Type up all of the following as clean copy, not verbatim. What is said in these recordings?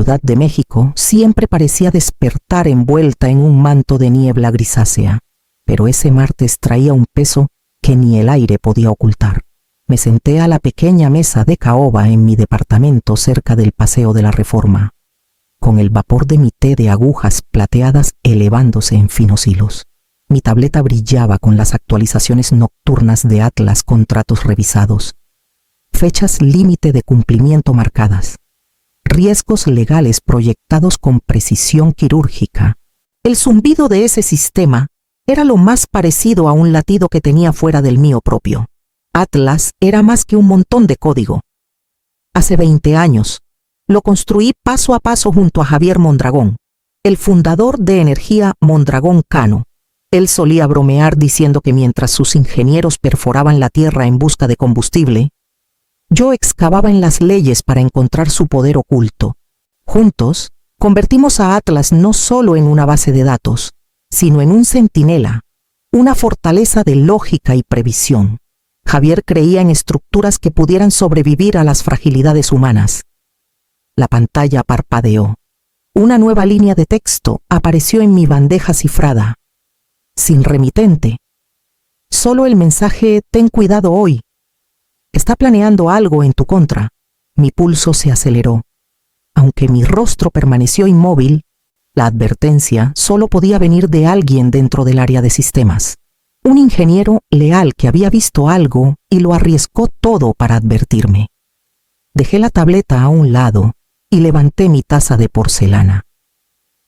Ciudad de México siempre parecía despertar envuelta en un manto de niebla grisácea, pero ese martes traía un peso que ni el aire podía ocultar. Me senté a la pequeña mesa de caoba en mi departamento cerca del Paseo de la Reforma, con el vapor de mi té de agujas plateadas elevándose en finos hilos. Mi tableta brillaba con las actualizaciones nocturnas de Atlas, contratos revisados, fechas límite de cumplimiento marcadas, riesgos legales proyectados con precisión quirúrgica. El zumbido de ese sistema era lo más parecido a un latido que tenía fuera del mío propio. Atlas era más que un montón de código. Hace 20 años, lo construí paso a paso junto a Javier Mondragón, el fundador de Energía Mondragón Cano. Él solía bromear diciendo que mientras sus ingenieros perforaban la tierra en busca de combustible, yo excavaba en las leyes para encontrar su poder oculto. Juntos, convertimos a Atlas no solo en una base de datos, sino en un centinela, una fortaleza de lógica y previsión. Javier creía en estructuras que pudieran sobrevivir a las fragilidades humanas. La pantalla parpadeó. Una nueva línea de texto apareció en mi bandeja cifrada, sin remitente. Solo el mensaje: ten cuidado hoy. Está planeando algo en tu contra. Mi pulso se aceleró. Aunque mi rostro permaneció inmóvil, la advertencia solo podía venir de alguien dentro del área de sistemas. Un ingeniero leal que había visto algo y lo arriesgó todo para advertirme. Dejé la tableta a un lado y levanté mi taza de porcelana.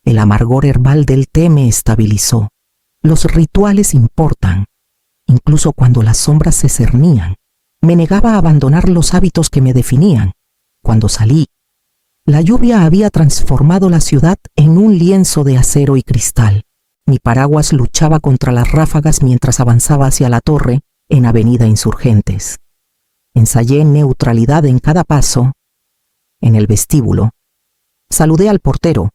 El amargor herbal del té me estabilizó. Los rituales importan, incluso cuando las sombras se cernían. Me negaba a abandonar los hábitos que me definían. Cuando salí, la lluvia había transformado la ciudad en un lienzo de acero y cristal. Mi paraguas luchaba contra las ráfagas mientras avanzaba hacia la torre en Avenida Insurgentes. Ensayé neutralidad en cada paso. En el vestíbulo, saludé al portero.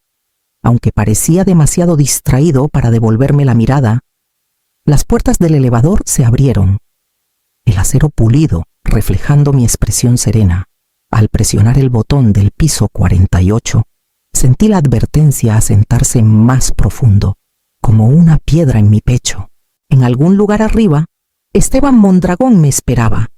Aunque parecía demasiado distraído para devolverme la mirada, las puertas del elevador se abrieron. El acero pulido, reflejando mi expresión serena. Al presionar el botón del piso 48, sentí la advertencia asentarse más profundo, como una piedra en mi pecho. En algún lugar arriba, Esteban Mondragón me esperaba,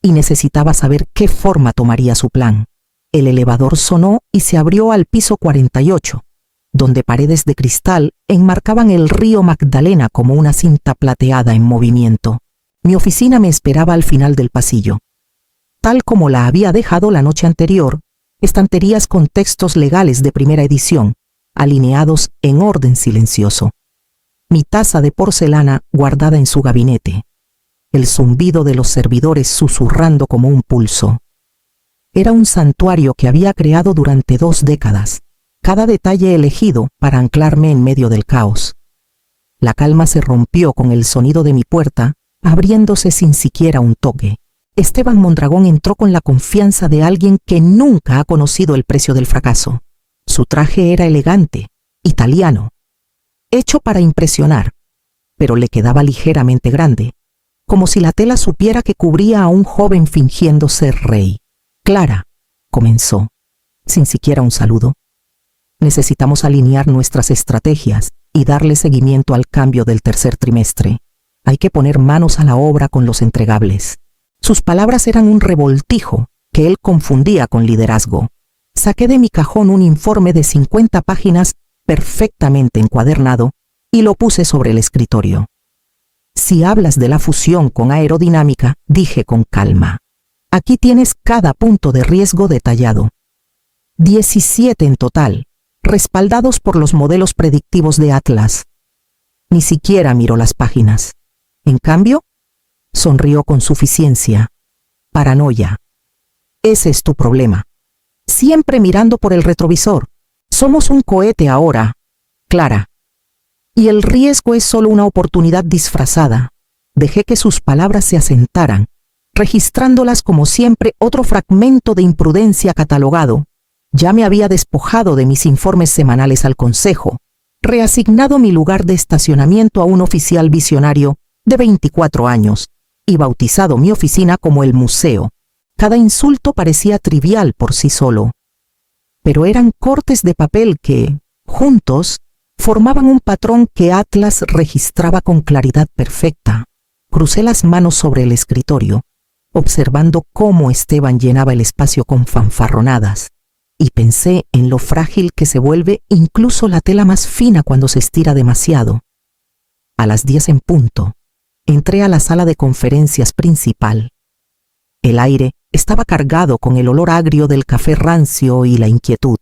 y necesitaba saber qué forma tomaría su plan. El elevador sonó y se abrió al piso 48, donde paredes de cristal enmarcaban el río Magdalena como una cinta plateada en movimiento. Mi oficina me esperaba al final del pasillo. Tal como la había dejado la noche anterior, estanterías con textos legales de primera edición, alineados en orden silencioso. Mi taza de porcelana guardada en su gabinete. El zumbido de los servidores susurrando como un pulso. Era un santuario que había creado durante 2 décadas, cada detalle elegido para anclarme en medio del caos. La calma se rompió con el sonido de mi puerta, abriéndose sin siquiera un toque. Esteban Mondragón entró con la confianza de alguien que nunca ha conocido el precio del fracaso. Su traje era elegante, italiano, hecho para impresionar, pero le quedaba ligeramente grande, como si la tela supiera que cubría a un joven fingiendo ser rey. Clara, comenzó, sin siquiera un saludo. Necesitamos alinear nuestras estrategias y darle seguimiento al cambio del tercer trimestre. Hay que poner manos a la obra con los entregables. Sus palabras eran un revoltijo que él confundía con liderazgo. Saqué de mi cajón un informe de 50 páginas perfectamente encuadernado y lo puse sobre el escritorio. Si hablas de la fusión con aerodinámica, dije con calma, aquí tienes cada punto de riesgo detallado. 17 en total, respaldados por los modelos predictivos de Atlas. Ni siquiera miró las páginas. En cambio, sonrió con suficiencia. Paranoia. Ese es tu problema. Siempre mirando por el retrovisor. Somos un cohete ahora, Clara. Y el riesgo es solo una oportunidad disfrazada. Dejé que sus palabras se asentaran, registrándolas como siempre otro fragmento de imprudencia catalogado. Ya me había despojado de mis informes semanales al consejo, reasignado mi lugar de estacionamiento a un oficial visionario de 24 años y bautizado mi oficina como el museo. Cada insulto parecía trivial por sí solo. pero eran cortes de papel que, juntos, formaban un patrón que Atlas registraba con claridad perfecta. Crucé las manos sobre el escritorio, observando cómo Esteban llenaba el espacio con fanfarronadas, y pensé en lo frágil que se vuelve incluso la tela más fina cuando se estira demasiado. A las 10 en punto, entré a la sala de conferencias principal. El aire estaba cargado con el olor agrio del café rancio y la inquietud.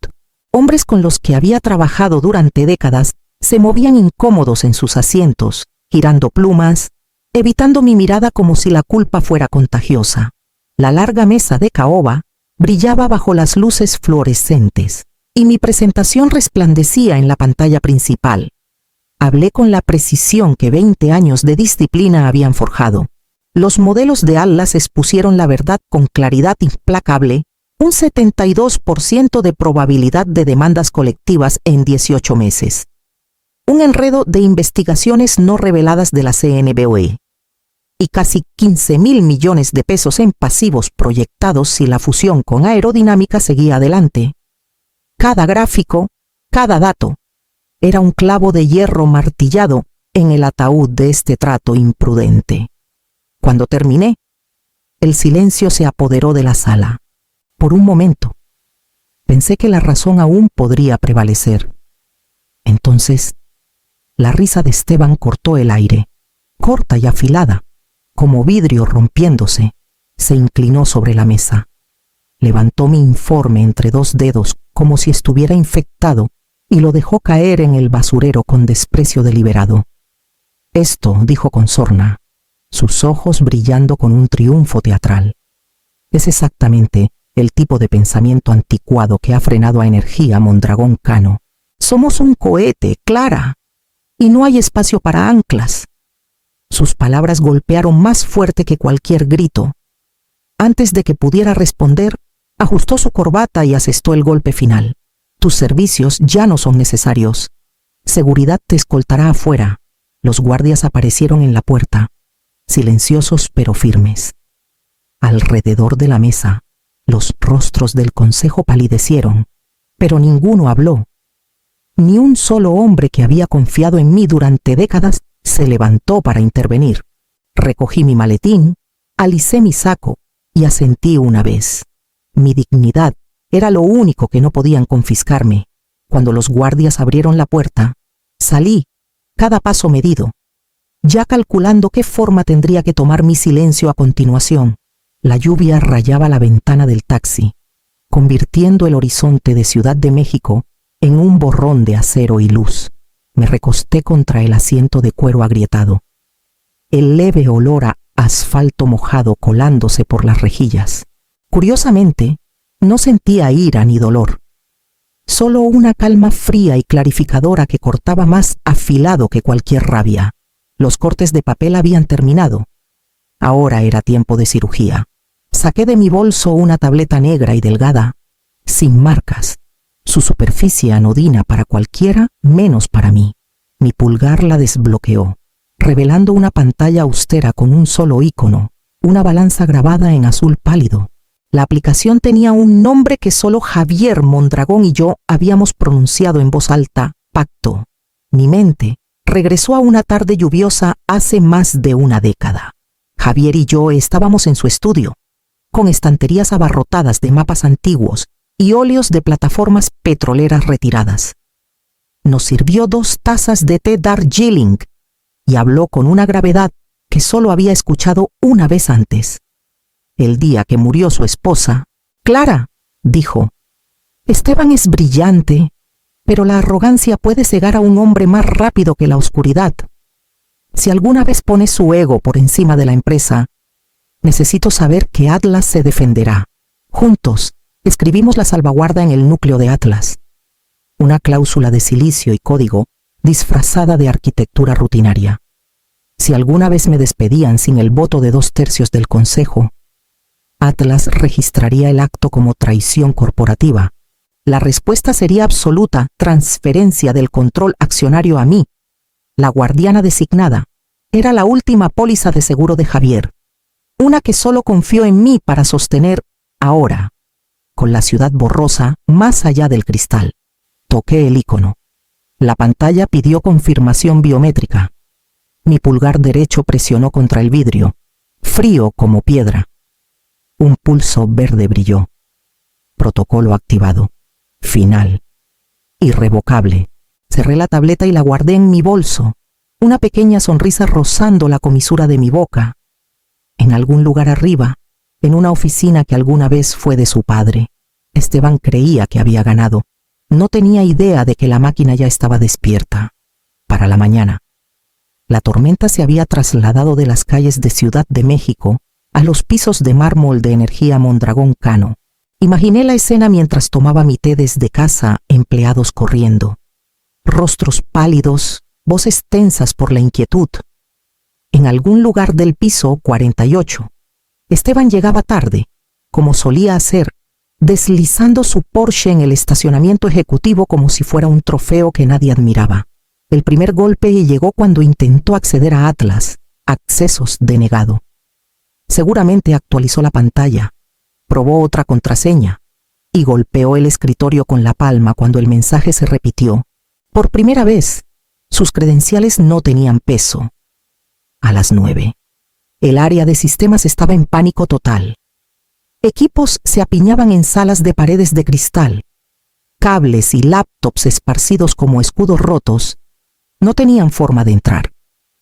Hombres con los que había trabajado durante décadas se movían incómodos en sus asientos, girando plumas, evitando mi mirada como si la culpa fuera contagiosa. La larga mesa de caoba brillaba bajo las luces fluorescentes, y mi presentación resplandecía en la pantalla principal. Hablé con la precisión que 20 años de disciplina habían forjado. Los modelos de Atlas expusieron la verdad con claridad implacable, un 72% de probabilidad de demandas colectivas en 18 meses. Un enredo de investigaciones no reveladas de la CNBOE. Y casi 15.000 millones de pesos en pasivos proyectados si la fusión con aerodinámica seguía adelante. Cada gráfico, cada dato, era un clavo de hierro martillado en el ataúd de este trato imprudente. Cuando terminé, el silencio se apoderó de la sala. Por un momento, pensé que la razón aún podría prevalecer. Entonces, la risa de Esteban cortó el aire, corta y afilada, como vidrio rompiéndose. Se inclinó sobre la mesa. Levantó mi informe entre dos dedos como si estuviera infectado y lo dejó caer en el basurero con desprecio deliberado. Esto, dijo con sorna, sus ojos brillando con un triunfo teatral, es exactamente el tipo de pensamiento anticuado que ha frenado a Energía Mondragón Cano. Somos un cohete, Clara, y no hay espacio para anclas. Sus palabras golpearon más fuerte que cualquier grito. Antes de que pudiera responder, ajustó su corbata y asestó el golpe final. Tus servicios ya no son necesarios. Seguridad te escoltará afuera. Los guardias aparecieron en la puerta, silenciosos pero firmes. Alrededor de la mesa, los rostros del consejo palidecieron, pero ninguno habló. Ni un solo hombre que había confiado en mí durante décadas se levantó para intervenir. Recogí mi maletín, alicé mi saco y asentí una vez. Mi dignidad era lo único que no podían confiscarme. Cuando los guardias abrieron la puerta, salí, cada paso medido, ya calculando qué forma tendría que tomar mi silencio a continuación. La lluvia rayaba la ventana del taxi, convirtiendo el horizonte de Ciudad de México en un borrón de acero y luz. Me recosté contra el asiento de cuero agrietado. El leve olor a asfalto mojado colándose por las rejillas. Curiosamente, no sentía ira ni dolor. Solo una calma fría y clarificadora que cortaba más afilado que cualquier rabia. Los cortes de papel habían terminado. Ahora era tiempo de cirugía. Saqué de mi bolso una tableta negra y delgada, sin marcas. Su superficie anodina para cualquiera, menos para mí. Mi pulgar la desbloqueó, revelando una pantalla austera con un solo icono, una balanza grabada en azul pálido. La aplicación tenía un nombre que solo Javier Mondragón y yo habíamos pronunciado en voz alta: Pacto. Mi mente regresó a una tarde lluviosa hace más de una década. Javier y yo estábamos en su estudio, con estanterías abarrotadas de mapas antiguos y óleos de plataformas petroleras retiradas. Nos sirvió 2 tazas de té Darjeeling y habló con una gravedad que solo había escuchado una vez antes. El día que murió su esposa, Clara, dijo, Esteban es brillante, pero la arrogancia puede cegar a un hombre más rápido que la oscuridad. Si alguna vez pone su ego por encima de la empresa, necesito saber que Atlas se defenderá. Juntos, escribimos la salvaguarda en el núcleo de Atlas. Una cláusula de silicio y código disfrazada de arquitectura rutinaria. Si alguna vez me despedían sin el voto de 2/3 del consejo, Atlas registraría el acto como traición corporativa. La respuesta sería absoluta: transferencia del control accionario a mí. La guardiana designada era la última póliza de seguro de Javier, una que solo confió en mí para sostener ahora. con la ciudad borrosa más allá del cristal. Toqué el icono. La pantalla pidió confirmación biométrica. Mi pulgar derecho presionó contra el vidrio, frío como piedra. Un pulso verde brilló. Protocolo activado. Final. Irrevocable. Cerré la tableta y la guardé en mi bolso, una pequeña sonrisa rozando la comisura de mi boca. En algún lugar arriba, en una oficina que alguna vez fue de su padre, Esteban creía que había ganado. No tenía idea de que la máquina ya estaba despierta. Para la mañana. La tormenta se había trasladado de las calles de Ciudad de México a los pisos de mármol de energía Mondragón Cano. Imaginé la escena mientras tomaba mi té desde casa, empleados corriendo. Rostros pálidos, voces tensas por la inquietud. En algún lugar del piso 48, Esteban llegaba tarde, como solía hacer, deslizando su Porsche en el estacionamiento ejecutivo como si fuera un trofeo que nadie admiraba. El primer golpe llegó cuando intentó acceder a Atlas, accesos denegado. Seguramente actualizó la pantalla, probó otra contraseña y golpeó el escritorio con la palma cuando el mensaje se repitió. Por primera vez, sus credenciales no tenían peso. A las 9. El área de sistemas estaba en pánico total. Equipos se apiñaban en salas de paredes de cristal. Cables y laptops esparcidos como escudos rotos no tenían forma de entrar.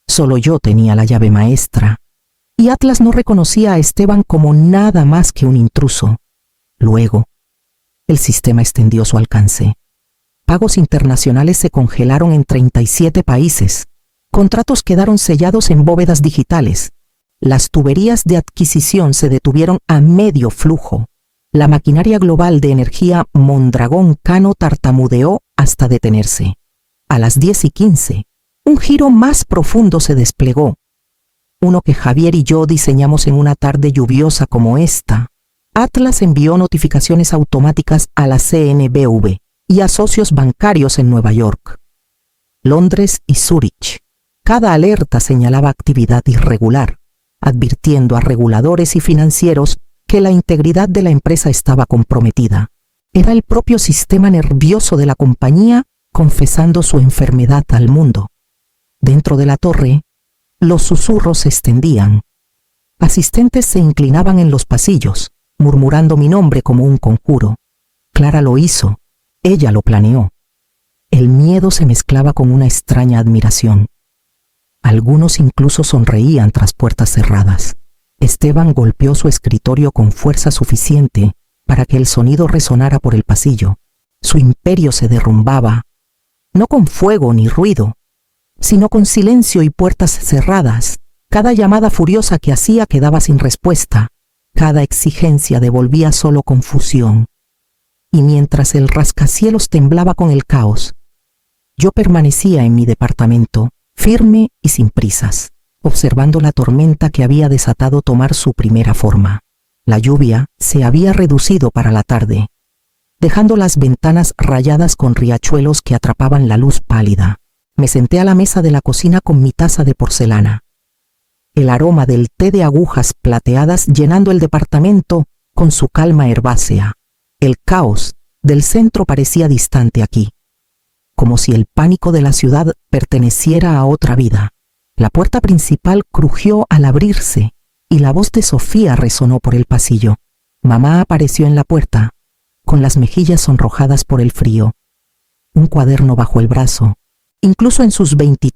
Solo yo tenía la llave maestra. Y Atlas no reconocía a Esteban como nada más que un intruso. Luego, el sistema extendió su alcance. Pagos internacionales se congelaron en 37 países. Contratos quedaron sellados en bóvedas digitales. Las tuberías de adquisición se detuvieron a medio flujo. La maquinaria global de energía Mondragón Cano tartamudeó hasta detenerse. A las 10:15, un giro más profundo se desplegó. Uno que Javier y yo diseñamos en una tarde lluviosa como esta. Atlas envió notificaciones automáticas a la CNBV y a socios bancarios en Nueva York, Londres y Zúrich. Cada alerta señalaba actividad irregular, advirtiendo a reguladores y financieros que la integridad de la empresa estaba comprometida. Era el propio sistema nervioso de la compañía confesando su enfermedad al mundo. Dentro de la torre, los susurros se extendían. Asistentes se inclinaban en los pasillos, murmurando mi nombre como un conjuro. Clara lo hizo. Ella lo planeó. El miedo se mezclaba con una extraña admiración. Algunos incluso sonreían tras puertas cerradas. Esteban golpeó su escritorio con fuerza suficiente para que el sonido resonara por el pasillo. Su imperio se derrumbaba, no con fuego ni ruido, sino con silencio y puertas cerradas. Cada llamada furiosa que hacía quedaba sin respuesta. Cada exigencia devolvía solo confusión. Y mientras el rascacielos temblaba con el caos, yo permanecía en mi departamento, firme y sin prisas, observando la tormenta que había desatado tomar su primera forma. La lluvia se había reducido para la tarde, dejando las ventanas rayadas con riachuelos que atrapaban la luz pálida. Me senté a la mesa de la cocina con mi taza de porcelana. El aroma del té de agujas plateadas llenando el departamento con su calma herbácea. El caos del centro parecía distante aquí, como si el pánico de la ciudad perteneciera a otra vida. La puerta principal crujió al abrirse y la voz de Sofía resonó por el pasillo. Mamá apareció en la puerta, con las mejillas sonrojadas por el frío, un cuaderno bajo el brazo. Incluso en sus 20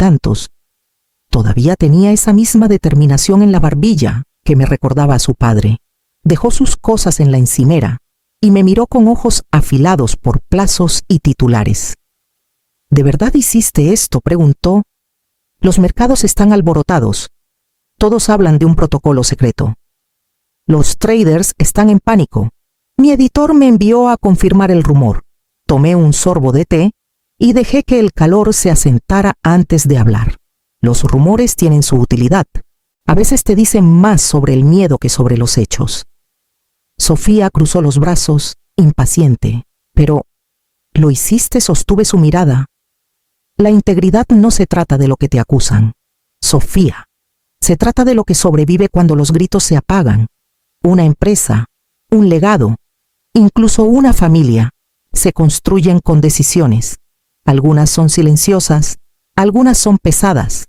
todavía tenía esa misma determinación en la barbilla que me recordaba a su padre. Dejó sus cosas en la encimera y me miró con ojos afilados por plazos y titulares. ¿De verdad hiciste esto?, preguntó. Los mercados están alborotados. Todos hablan de un protocolo secreto. Los traders están en pánico. Mi editor me envió a confirmar el rumor. Tomé un sorbo de té y dejé que el calor se asentara antes de hablar. Los rumores tienen su utilidad. A veces te dicen más sobre el miedo que sobre los hechos. Sofía cruzó los brazos, impaciente. Pero, ¿lo hiciste?, sostuve su mirada. La integridad no se trata de lo que te acusan, Sofía. Se trata de lo que sobrevive cuando los gritos se apagan. Una empresa, un legado, incluso una familia, se construyen con decisiones. Algunas son silenciosas, algunas son pesadas,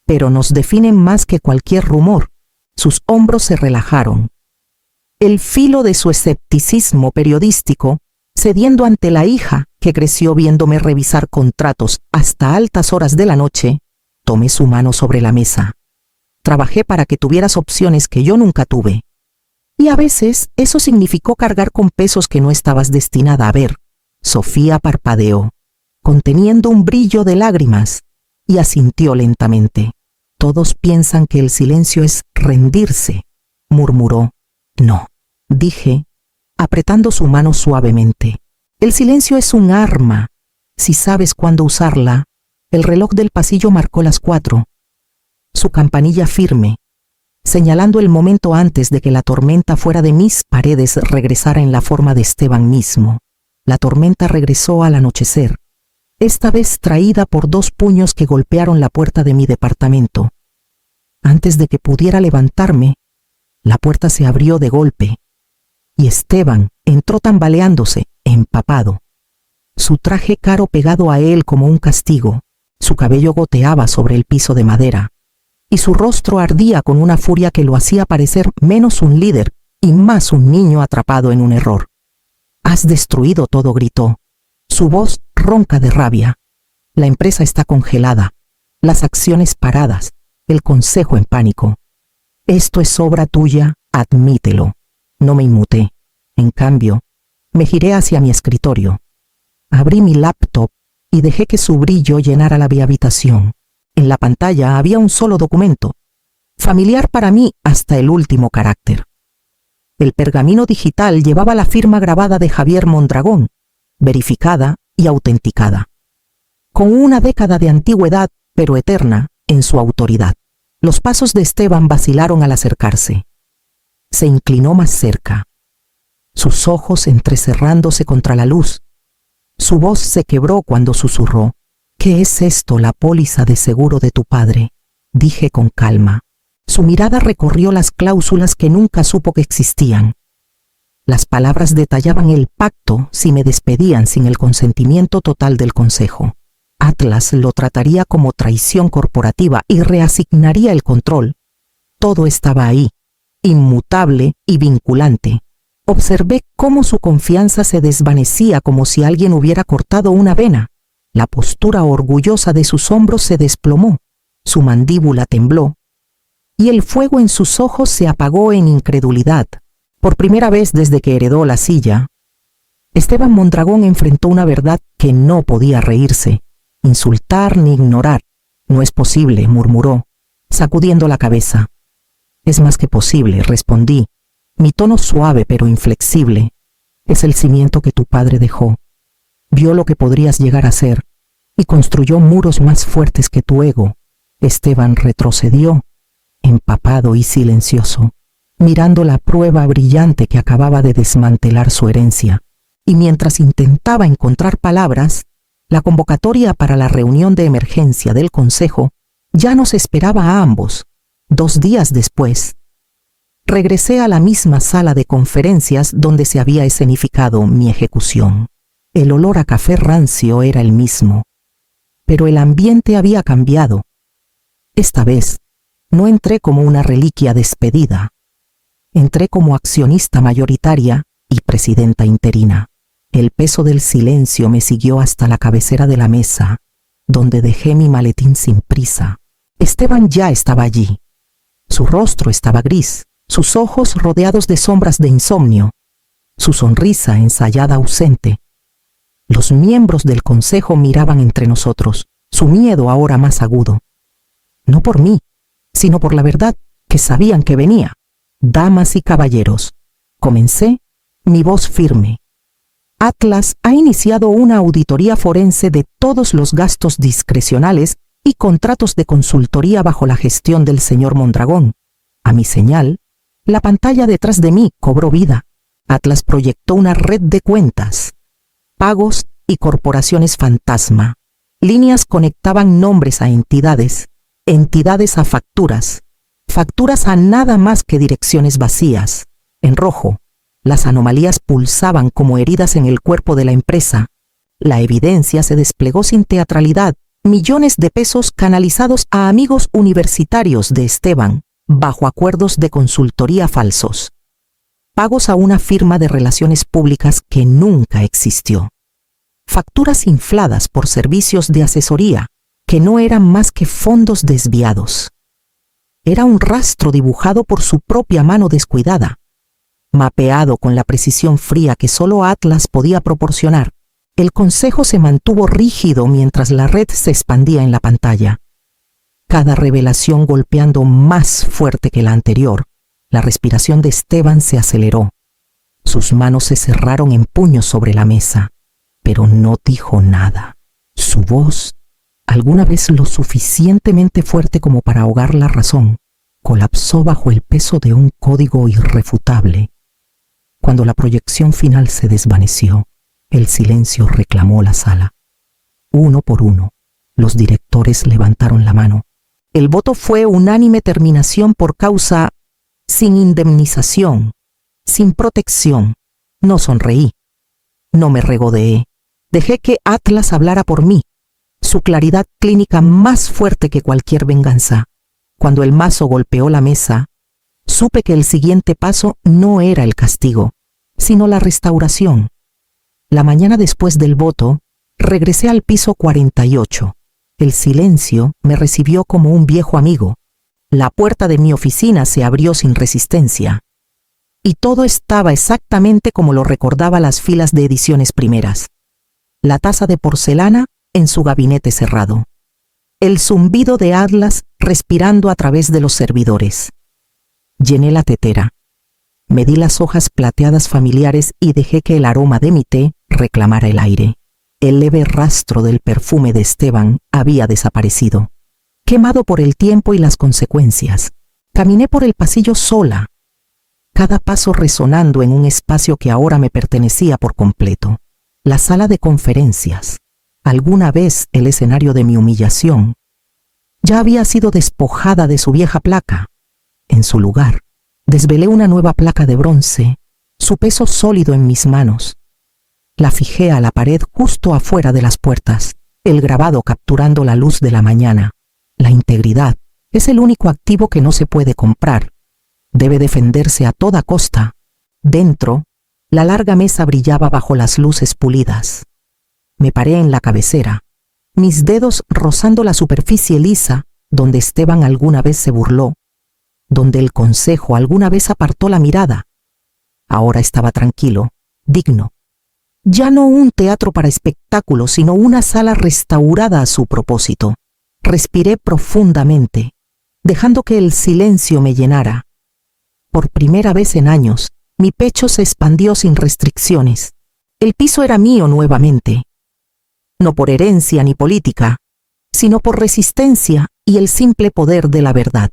pero nos definen más que cualquier rumor. Sus hombros se relajaron. El filo de su escepticismo periodístico, cediendo ante la hija que creció viéndome revisar contratos hasta altas horas de la noche, tomé su mano sobre la mesa. Trabajé para que tuvieras opciones que yo nunca tuve. Y a veces eso significó cargar con pesos que no estabas destinada a ver. Sofía parpadeó, conteniendo un brillo de lágrimas, y asintió lentamente. Todos piensan que el silencio es rendirse, murmuró. No, dije, apretando su mano suavemente. El silencio es un arma. Si sabes cuándo usarla. El reloj del pasillo marcó las 4. Su campanilla firme, señalando el momento antes de que la tormenta fuera de mis paredes regresara en la forma de Esteban mismo. La tormenta regresó al anochecer, esta vez traída por 2 puños que golpearon la puerta de mi departamento. Antes de que pudiera levantarme, la puerta se abrió de golpe, y Esteban entró tambaleándose, empapado. Su traje caro pegado a él como un castigo, su cabello goteaba sobre el piso de madera, y su rostro ardía con una furia que lo hacía parecer menos un líder y más un niño atrapado en un error. «Has destruido todo», gritó, su voz ronca de rabia. «La empresa está congelada, las acciones paradas, el consejo en pánico. Esto es obra tuya, admítelo». No me inmuté. En cambio, me giré hacia mi escritorio. Abrí mi laptop y dejé que su brillo llenara la habitación. En la pantalla había un solo documento, familiar para mí hasta el último carácter. El pergamino digital llevaba la firma grabada de Javier Mondragón, verificada y autenticada, con una década de antigüedad, pero eterna, en su autoridad. Los pasos de Esteban vacilaron al acercarse. Se inclinó más cerca, sus ojos entrecerrándose contra la luz. Su voz se quebró cuando susurró. «¿Qué es esto, la póliza de seguro de tu padre?», dije con calma. Su mirada recorrió las cláusulas que nunca supo que existían. Las palabras detallaban el pacto si me despedían sin el consentimiento total del consejo. Atlas lo trataría como traición corporativa y reasignaría el control. Todo estaba ahí, inmutable y vinculante. Observé cómo su confianza se desvanecía como si alguien hubiera cortado una vena. La postura orgullosa de sus hombros se desplomó, su mandíbula tembló, y el fuego en sus ojos se apagó en incredulidad. Por primera vez desde que heredó la silla, Esteban Mondragón enfrentó una verdad que no podía reírse, insultar ni ignorar. «No es posible», murmuró, sacudiendo la cabeza. «Es más que posible», respondí, mi tono suave pero inflexible. «Es el cimiento que tu padre dejó. Vio lo que podrías llegar a ser y construyó muros más fuertes que tu ego». Esteban retrocedió, empapado y silencioso, mirando la prueba brillante que acababa de desmantelar su herencia. Y mientras intentaba encontrar palabras, la convocatoria para la reunión de emergencia del consejo ya nos esperaba a ambos. 2 días después, regresé a la misma sala de conferencias donde se había escenificado mi ejecución. El olor a café rancio era el mismo, pero el ambiente había cambiado. Esta vez, no entré como una reliquia despedida. Entré como accionista mayoritaria y presidenta interina. El peso del silencio me siguió hasta la cabecera de la mesa, donde dejé mi maletín sin prisa. Esteban ya estaba allí. Su rostro estaba gris, sus ojos rodeados de sombras de insomnio, su sonrisa ensayada ausente. Los miembros del consejo miraban entre nosotros, su miedo ahora más agudo. No por mí, sino por la verdad que sabían que venía. «Damas y caballeros», comencé, mi voz firme. «Atlas ha iniciado una auditoría forense de todos los gastos discrecionales y contratos de consultoría bajo la gestión del señor Mondragón». A mi señal, la pantalla detrás de mí cobró vida. Atlas proyectó una red de cuentas, pagos y corporaciones fantasma. Líneas conectaban nombres a entidades, entidades a facturas, facturas a nada más que direcciones vacías. En rojo, Las anomalías pulsaban como heridas en el cuerpo de la empresa. La evidencia se desplegó sin teatralidad. Millones de pesos canalizados a amigos universitarios de Esteban, bajo acuerdos de consultoría falsos. Pagos a una firma de relaciones públicas que nunca existió. Facturas infladas por servicios de asesoría, que no eran más que fondos desviados. Era un rastro dibujado por su propia mano descuidada, mapeado con la precisión fría que solo Atlas podía proporcionar. El consejo se mantuvo rígido mientras la red se expandía en la pantalla. Cada revelación golpeando más fuerte que la anterior. La respiración de Esteban se aceleró. Sus manos se cerraron en puños sobre la mesa, pero no dijo nada. Su voz, alguna vez lo suficientemente fuerte como para ahogar la razón, colapsó bajo el peso de un código irrefutable. Cuando la proyección final se desvaneció, el silencio reclamó la sala. Uno por uno, los directores levantaron la mano. El voto fue unánime: terminación por causa, sin indemnización, sin protección. No sonreí, no me regodeé. Dejé que Atlas hablara por mí, su claridad clínica más fuerte que cualquier venganza. Cuando el mazo golpeó la mesa, supe que el siguiente paso no era el castigo, sino la restauración. La mañana después del voto, regresé al piso 48. El silencio me recibió como un viejo amigo. La puerta de mi oficina se abrió sin resistencia. Y todo estaba exactamente como lo recordaba las filas de ediciones primeras. La taza de porcelana en su gabinete cerrado. El zumbido de Atlas respirando a través de los servidores. Llené la tetera. Medí las hojas plateadas familiares y dejé que el aroma de mi té reclamara el aire. El leve rastro del perfume de Esteban había desaparecido, quemado por el tiempo y las consecuencias. Caminé por el pasillo sola, cada paso resonando en un espacio que ahora me pertenecía por completo. La sala de conferencias, alguna vez el escenario de mi humillación, ya había sido despojada de su vieja placa. En su lugar, desvelé una nueva placa de bronce, su peso sólido en mis manos. La fijé a la pared justo afuera de las puertas, el grabado capturando la luz de la mañana. La integridad es el único activo que no se puede comprar. Debe defenderse a toda costa. Dentro, la larga mesa brillaba bajo las luces pulidas. Me paré en la cabecera, mis dedos rozando la superficie lisa donde Esteban alguna vez se burló, donde el consejo alguna vez apartó la mirada. Ahora estaba tranquilo, digno. Ya no un teatro para espectáculos, sino una sala restaurada a su propósito. Respiré profundamente, dejando que el silencio me llenara. Por primera vez en años, mi pecho se expandió sin restricciones. El piso era mío nuevamente. No por herencia ni política, sino por resistencia y el simple poder de la verdad.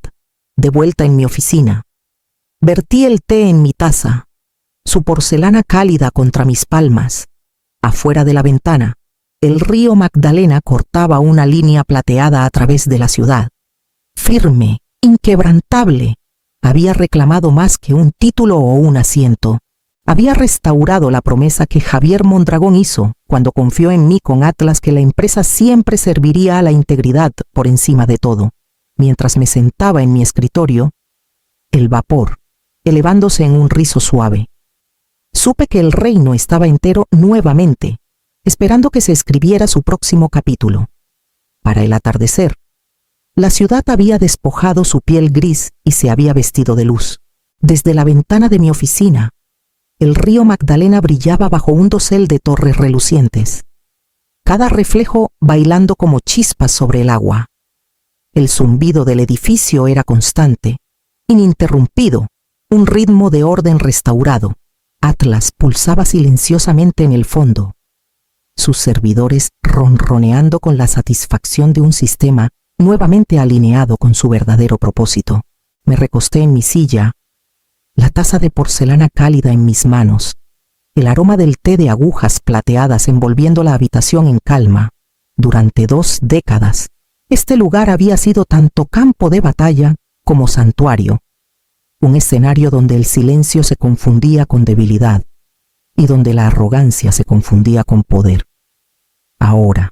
De vuelta en mi oficina, vertí el té en mi taza, su porcelana cálida contra mis palmas. Afuera de la ventana, el río Magdalena cortaba una línea plateada a través de la ciudad. Firme, inquebrantable, había reclamado más que un título o un asiento. Había restaurado la promesa que Javier Mondragón hizo cuando confió en mí con Atlas, que la empresa siempre serviría a la integridad por encima de todo. Mientras me sentaba en mi escritorio, el vapor, elevándose en un rizo suave. Supe que el reino estaba entero nuevamente, esperando que se escribiera su próximo capítulo. Para el atardecer, la ciudad había despojado su piel gris y se había vestido de luz. Desde la ventana de mi oficina, el río Magdalena brillaba bajo un dosel de torres relucientes, cada reflejo bailando como chispas sobre el agua. El zumbido del edificio era constante, ininterrumpido, un ritmo de orden restaurado. Atlas pulsaba silenciosamente en el fondo, sus servidores ronroneando con la satisfacción de un sistema nuevamente alineado con su verdadero propósito. Me recosté en mi silla, la taza de porcelana cálida en mis manos, el aroma del té de agujas plateadas envolviendo la habitación en calma. Durante 2 décadas, este lugar había sido tanto campo de batalla como santuario. Un escenario donde el silencio se confundía con debilidad y donde la arrogancia se confundía con poder. Ahora,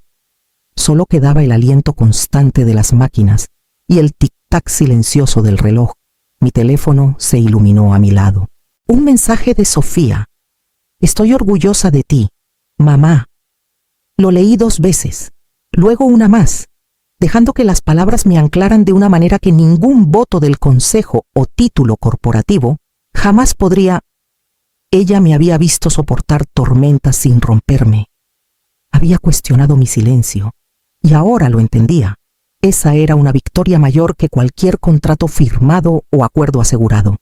solo quedaba el aliento constante de las máquinas y el tic-tac silencioso del reloj. Mi teléfono se iluminó a mi lado. Un mensaje de Sofía. Estoy orgullosa de ti, mamá. Lo leí 2 veces, luego una más, dejando que las palabras me anclaran de una manera que ningún voto del consejo o título corporativo jamás podría. Ella me había visto soportar tormentas sin romperme. Había cuestionado mi silencio, y ahora lo entendía. Esa era una victoria mayor que cualquier contrato firmado o acuerdo asegurado.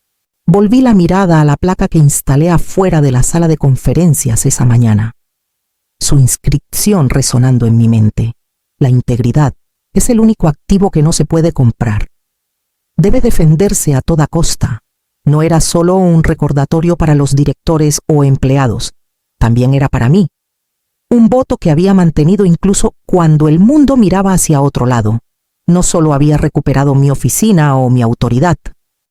Volví la mirada a la placa que instalé afuera de la sala de conferencias esa mañana. Su inscripción resonando en mi mente. La integridad es el único activo que no se puede comprar. Debe defenderse a toda costa. No era solo un recordatorio para los directores o empleados, también era para mí. Un voto que había mantenido incluso cuando el mundo miraba hacia otro lado. No solo había recuperado mi oficina o mi autoridad,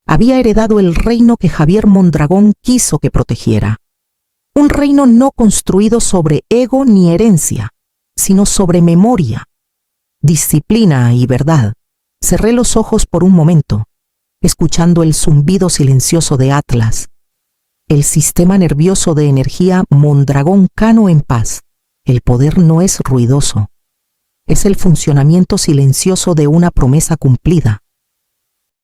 había heredado el reino que Javier Mondragón quiso que protegiera. Un reino no construido sobre ego ni herencia, sino sobre memoria, disciplina y verdad. Cerré los ojos por un momento, escuchando el zumbido silencioso de Atlas, el sistema nervioso de energía Mondragón Cano en paz. El poder no es ruidoso, es el funcionamiento silencioso de una promesa cumplida.